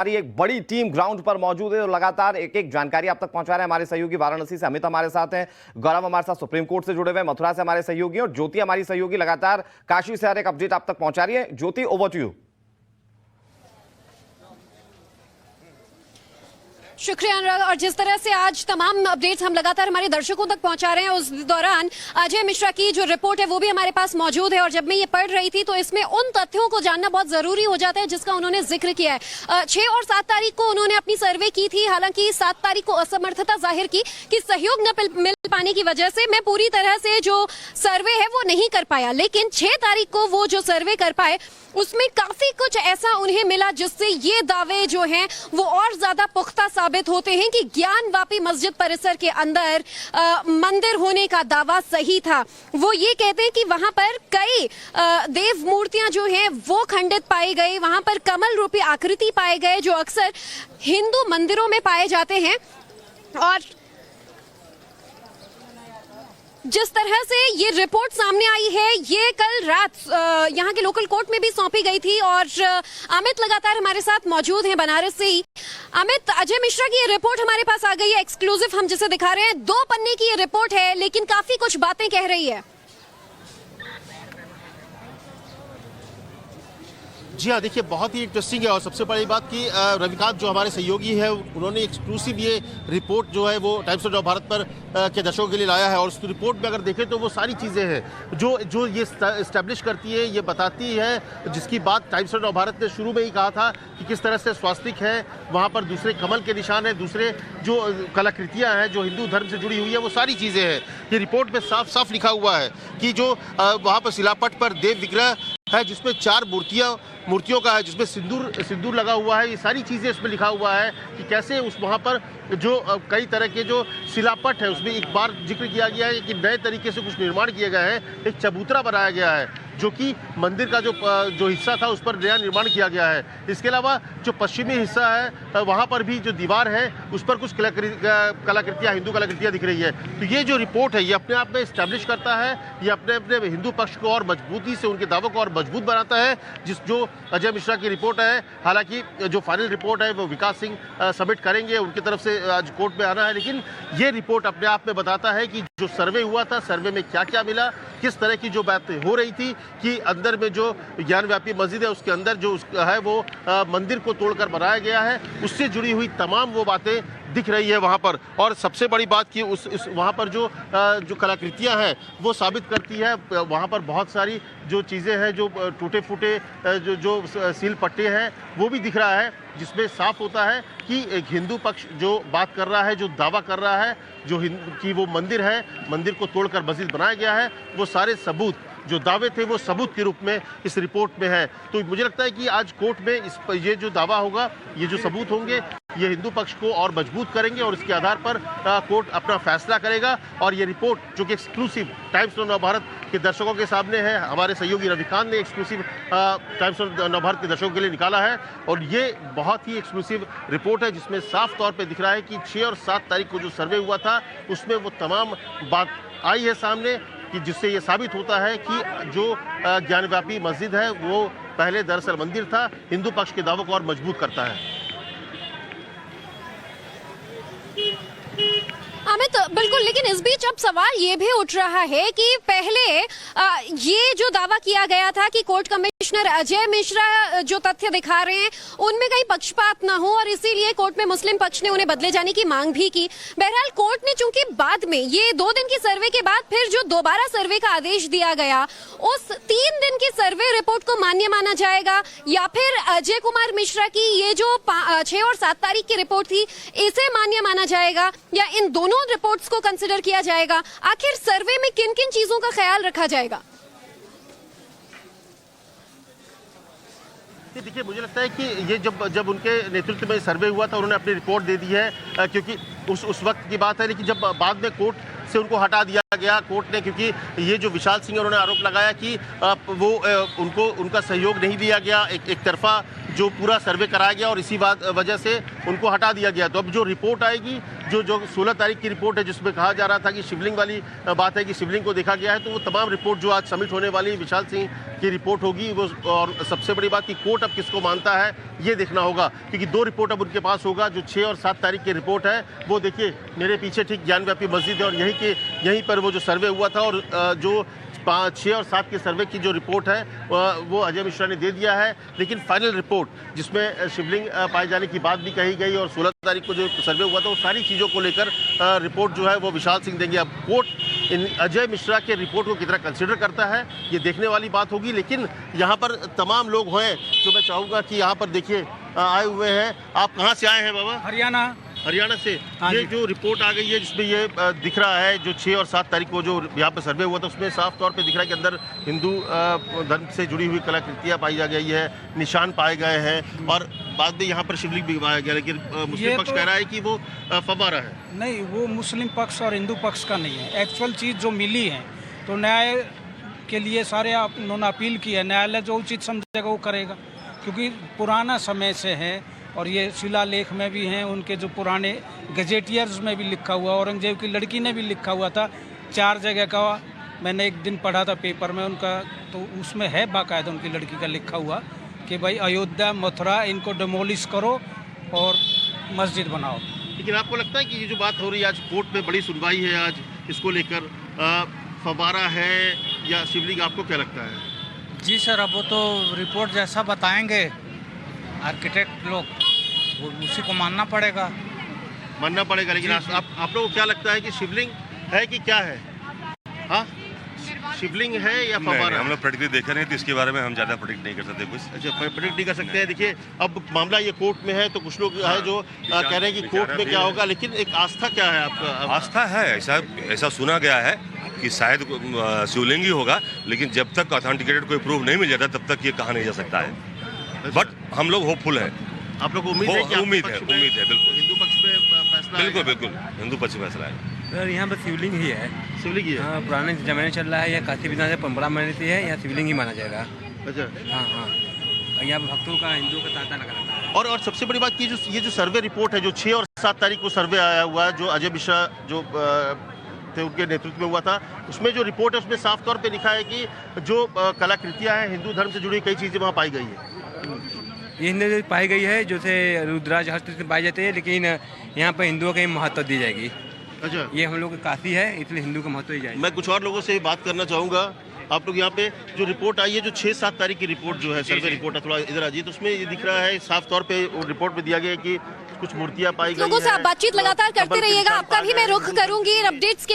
हमारी एक बड़ी टीम ग्राउंड पर मौजूद है और लगातार एक एक जानकारी आप तक पहुंचा रहे हैं। हमारे सहयोगी वाराणसी से अमित हमारे साथ हैं, गौरव हमारे साथ सुप्रीम कोर्ट से जुड़े हुए, मथुरा से हमारे सहयोगी और ज्योति हमारी सहयोगी लगातार काशी से हर एक अपडेट आप तक पहुंचा रही है। ज्योति, ओवर टू यू। शुक्रिया अनुराग। और जिस तरह से आज तमाम अपडेट्स हम लगातार हमारे दर्शकों तक पहुंचा रहे हैं, उस दौरान अजय मिश्रा की जो रिपोर्ट है वो भी हमारे पास मौजूद है। और जब मैं ये पढ़ रही थी तो इसमें उन तथ्यों को जानना बहुत जरूरी हो जाता है जिसका उन्होंने जिक्र किया है। 6 और 7 तारीख को उन्होंने अपनी सर्वे की थी, हालांकि 7 तारीख को असमर्थता जाहिर की कि सहयोग न मिल पाने की वजह से मैं पूरी तरह से जो सर्वे है वो नहीं कर पाया। लेकिन 6 तारीख को वो जो सर्वे कर पाए उसमें काफी कुछ ऐसा उन्हें मिला जिससे ये दावे जो हैं वो और ज्यादा पुख्ता साबित होते हैं कि ज्ञानवापी मस्जिद परिसर के अंदर मंदिर होने का दावा सही था। वो ये कहते हैं कि वहां पर कई देव मूर्तियां जो हैं वो खंडित पाई गई, वहां पर कमल रूपी आकृति पाए गए जो अक्सर हिंदू मंदिरों में पाए जाते हैं। और जिस तरह से ये रिपोर्ट सामने आई है ये कल रात यहाँ के लोकल कोर्ट में भी सौंपी गई थी। और अमित लगातार हमारे साथ मौजूद हैं बनारस से ही। अमित, अजय मिश्रा की ये रिपोर्ट हमारे पास आ गई है, एक्सक्लूसिव हम जिसे दिखा रहे हैं। 2 पन्ने की ये रिपोर्ट है लेकिन काफी कुछ बातें कह रही है। जी हाँ, देखिए बहुत ही इंटरेस्टिंग है। और सबसे बड़ी बात कि रविकांत जो हमारे सहयोगी है उन्होंने एक्सक्लूसिव ये रिपोर्ट जो है वो टाइम्स ऑफ भारत पर के दर्शकों के लिए लाया है। और उस रिपोर्ट में अगर देखें तो वो सारी चीज़ें हैं जो ये इस्टेब्लिश करती है, ये बताती है, जिसकी बात टाइम्स ऑफ भारत ने शुरू में ही कहा था कि किस तरह से स्वास्तिक है, वहाँ पर दूसरे कमल के निशान हैं, दूसरे जो कलाकृतियाँ हैं जो हिंदू धर्म से जुड़ी हुई है, वो सारी चीज़ें हैं। ये रिपोर्ट में साफ साफ लिखा हुआ है कि जो वहाँ पर शिलापट पर देव विग्रह है जिसमें 4 मूर्तियों का है, जिसमें सिंदूर लगा हुआ है, ये सारी चीज़ें इसमें लिखा हुआ है कि कैसे उस वहाँ पर जो कई तरह के जो शिलापट है उसमें एक बार जिक्र किया गया है कि नए तरीके से कुछ निर्माण किए गए हैं। एक चबूतरा बनाया गया है जो कि मंदिर का जो हिस्सा था उस पर नया निर्माण किया गया है। इसके अलावा जो पश्चिमी हिस्सा है वहाँ पर भी जो दीवार है उस पर कुछ कलाकृतियाँ, हिंदू कलाकृतियाँ दिख रही है। तो ये जो रिपोर्ट है ये अपने आप में इस्टेब्लिश करता है, ये अपने हिंदू पक्ष को और मजबूती से, उनके दावों को और मजबूत बनाता है। जो अजय मिश्रा की रिपोर्ट है, हालांकि जो फाइनल रिपोर्ट है वो विकास सिंह सबमिट करेंगे, उनकी तरफ से आज कोर्ट में आना है। लेकिन ये रिपोर्ट अपने आप में बताता है कि जो सर्वे हुआ था, सर्वे में क्या क्या मिला, किस तरह की जो बातें हो रही थी कि अंदर में जो ज्ञानव्यापी मस्जिद है उसके अंदर जो है वो मंदिर को तोड़कर बनाया गया है, उससे जुड़ी हुई तमाम वो बातें दिख रही है वहाँ पर। और सबसे बड़ी बात कि वहाँ पर जो कलाकृतियाँ हैं वो साबित करती है, वहाँ पर बहुत सारी जो चीज़ें हैं, जो टूटे फूटे जो सील पट्टे हैं वो भी दिख रहा है, जिसमें साफ होता है कि एक हिंदू पक्ष जो बात कर रहा है, जो दावा कर रहा है कि वो मंदिर है, मंदिर को तोड़कर मस्जिद बनाया गया है, वो सारे सबूत जो दावे थे वो सबूत के रूप में इस रिपोर्ट में है। तो मुझे लगता है कि आज कोर्ट में ये जो दावा होगा, ये जो सबूत होंगे, ये हिंदू पक्ष को और मजबूत करेंगे और इसके आधार पर कोर्ट अपना फैसला करेगा। और ये रिपोर्ट जो कि एक्सक्लूसिव टाइम्स ऑफ नवभारत के दर्शकों के सामने है, हमारे सहयोगी रविकांत ने एक्सक्लूसिव टाइम्स ऑफ नवभारत के दर्शकों के लिए निकाला है। और ये बहुत ही एक्सक्लूसिव रिपोर्ट है जिसमें साफ तौर पर दिख रहा है कि 6 और 7 तारीख को जो सर्वे हुआ था उसमें वो तमाम बात आई है सामने, कि जिससे ये साबित होता है कि जो ज्ञानव्यापी मस्जिद है वो पहले दरअसल मंदिर था, हिंदू पक्ष के दावों को और मजबूत करता है। अमित, बिल्कुल। लेकिन इस बीच अब सवाल ये भी उठ रहा है कि पहले ये जो दावा किया गया था कि कोर्ट कमिश्नर अजय मिश्रा जो तथ्य दिखा रहे हैं उनमें कहीं पक्षपात ना हो और इसीलिए कोर्ट में मुस्लिम पक्ष ने उन्हें बदले जाने की मांग भी की। बहरहाल कोर्ट ने चूंकि बाद में ये 2 दिन की सर्वे के बाद फिर जो दोबारा सर्वे का आदेश दिया गया, उस 3 दिन की सर्वे रिपोर्ट को मान्य माना जाएगा या फिर अजय कुमार मिश्रा की ये जो 6 और 7 तारीख की रिपोर्ट थी इसे मान्य माना जाएगा, या इन दोनों रिपोर्ट्स को कंसिडर किया जाएगा? आखिर सर्वे में किन किन चीजों का ख्याल रखा जाएगा? देखिए, मुझे लगता है कि ये जब उनके नेतृत्व में सर्वे हुआ था उन्होंने अपनी रिपोर्ट दे दी है, क्योंकि उस वक्त की बात है। लेकिन जब बाद में कोर्ट से उनको हटा दिया गया कोर्ट ने, क्योंकि ये जो विशाल सिंह उन्होंने आरोप लगाया कि वो उनको उनका सहयोग नहीं दिया गया, एक तरफा जो पूरा सर्वे कराया गया और इसी वजह से उनको हटा दिया गया। तो अब जो रिपोर्ट आएगी, जो 16 तारीख की रिपोर्ट है, जिसमें कहा जा रहा था कि शिवलिंग वाली बात है कि शिवलिंग को देखा गया है, तो वो तमाम रिपोर्ट जो आज सबमिट होने वाली विशाल सिंह की रिपोर्ट होगी वो, और सबसे बड़ी बात कि कोर्ट अब किसको मानता है ये देखना होगा, क्योंकि 2 रिपोर्ट अब उनके पास होगा। जो 6 और 7 तारीख की रिपोर्ट है वो देखिए मेरे पीछे ठीक ज्ञानव्यापी मस्जिद है और यहीं पर वो जो सर्वे हुआ था, और जो 5, 6 और 7 के सर्वे की जो रिपोर्ट है वो अजय मिश्रा ने दे दिया है। लेकिन फाइनल रिपोर्ट जिसमें शिवलिंग पाए जाने की बात भी कही गई और 16 तारीख को जो सर्वे हुआ था, वो सारी चीज़ों को लेकर रिपोर्ट जो है वो विशाल सिंह देंगे। अब कोर्ट इन अजय मिश्रा के रिपोर्ट को कितना कंसिडर करता है ये देखने वाली बात होगी। लेकिन यहाँ पर तमाम लोग हैं जो मैं चाहूँगा कि यहाँ पर देखिए आए हुए हैं। आप कहाँ से आए हैं बाबा? हरियाणा से। ये जो रिपोर्ट आ गई है जिसमें ये दिख रहा है जो 6 और 7 तारीख को जो यहाँ पर सर्वे हुआ था, उसमें साफ तौर पे दिख रहा है कि अंदर हिंदू धर्म से जुड़ी हुई कलाकृतियाँ पाई जा गई है, निशान पाए गए हैं और बाद में यहाँ पर शिवलिंग भी पाया गया। लेकिन मुस्लिम पक्ष कह रहा है कि वो फव्वारा है। नहीं, वो मुस्लिम पक्ष और हिंदू पक्ष का नहीं है। एक्चुअल चीज़ जो मिली है तो न्याय के लिए सारे उन्होंने अपील की है, न्यायालय जो उचित समझेगा वो करेगा, क्योंकि पुराना समय से है और ये शिलालेख में भी हैं, उनके जो पुराने गजेटियर्स में भी लिखा हुआ, औरंगजेब की लड़की ने भी लिखा हुआ था 4 जगह का। मैंने एक दिन पढ़ा था पेपर में उनका, तो उसमें है बाकायदा उनकी लड़की का लिखा हुआ कि भाई अयोध्या मथुरा इनको डिमोलिश करो और मस्जिद बनाओ। लेकिन आपको लगता है कि ये जो बात हो रही है आज कोर्ट में, बड़ी सुनवाई है आज इसको लेकर, फव्वारा है या शिवलिंग, आपको क्या लगता है? जी सर, अब वो तो रिपोर्ट जैसा बताएंगे आर्किटेक्ट लोग उसी को मानना पड़ेगा। लेकिन आप लोगों को क्या लगता है कि शिवलिंग है कि क्या है? हाँ, शिवलिंग है या फव्वारा? हम लोग प्रेडिक्ट देखा नहीं तो इसके बारे में हम ज़्यादा प्रेडिक्ट नहीं कर सकते कुछ। अच्छा, प्रेडिक्ट नहीं कर सकते हैं। देखिए अब मामला ये कोर्ट में है तो कुछ लोग है जो कह रहे हैं कि कोर्ट में क्या होगा, लेकिन एक आस्था क्या है आपका? आस्था है, ऐसा सुना गया है कि शायद शिवलिंग ही होगा, लेकिन जब तक ऑथेंटिकेटेड कोई प्रूफ नहीं मिल जाता तब तक ये कहा नहीं जा सकता है। बट हम लोग होपफुल हैं। आप लोग को उम्मीद है कि उम्मीद है बिल्कुल। हिंदू पक्ष में फैसला बिल्कुल हिंदू पक्ष में फैसला है। सर यहाँ पर शिवलिंग ही है। शिवलिंग ही है? हाँ, पुराने जमाने चल रहा है, यह काशी विधान से परंपरा मान्यता है, यहाँ शिवलिंग ही माना जाएगा। अच्छा, हाँ, यहाँ भक्तों का, हिंदुओं का तांता लगा रहता है। और सबसे बड़ी बात की ये जो सर्वे रिपोर्ट है, जो 6 और 7 तारीख को सर्वे आया हुआ है, जो अजय मिश्रा जो थे उनके नेतृत्व में हुआ था, उसमें जो रिपोर्ट है उसमें साफ तौर पे लिखा है कि जो कलाकृतियां हैं हिंदू धर्म से जुड़ी कई चीजें वहाँ पाई गई है। ये हिंदू पाई गई है, जैसे रुद्राज हस्त पाई जाती है, लेकिन यहाँ पर हिंदुओं का ही महत्व दी जाएगी। अच्छा, ये हम लोग काफी है, इसलिए हिंदू का महत्व दी जाएगी। मैं कुछ और लोगों से बात करना चाहूँगा। आप लोग यहाँ पे जो रिपोर्ट आई है, जो 6-7 तारीख की रिपोर्ट जो है, सर्वे रिपोर्ट है, थोड़ा इधर आइए, तो उसमें ये दिख रहा है साफ तौर पे रिपोर्ट में दिया गया है कि कुछ मूर्तियाँ पाई गई हैं। लोगों से आप बातचीत लगातार करते रहिएगा, आपका भी मैं रुख करूंगी अपडेट्स के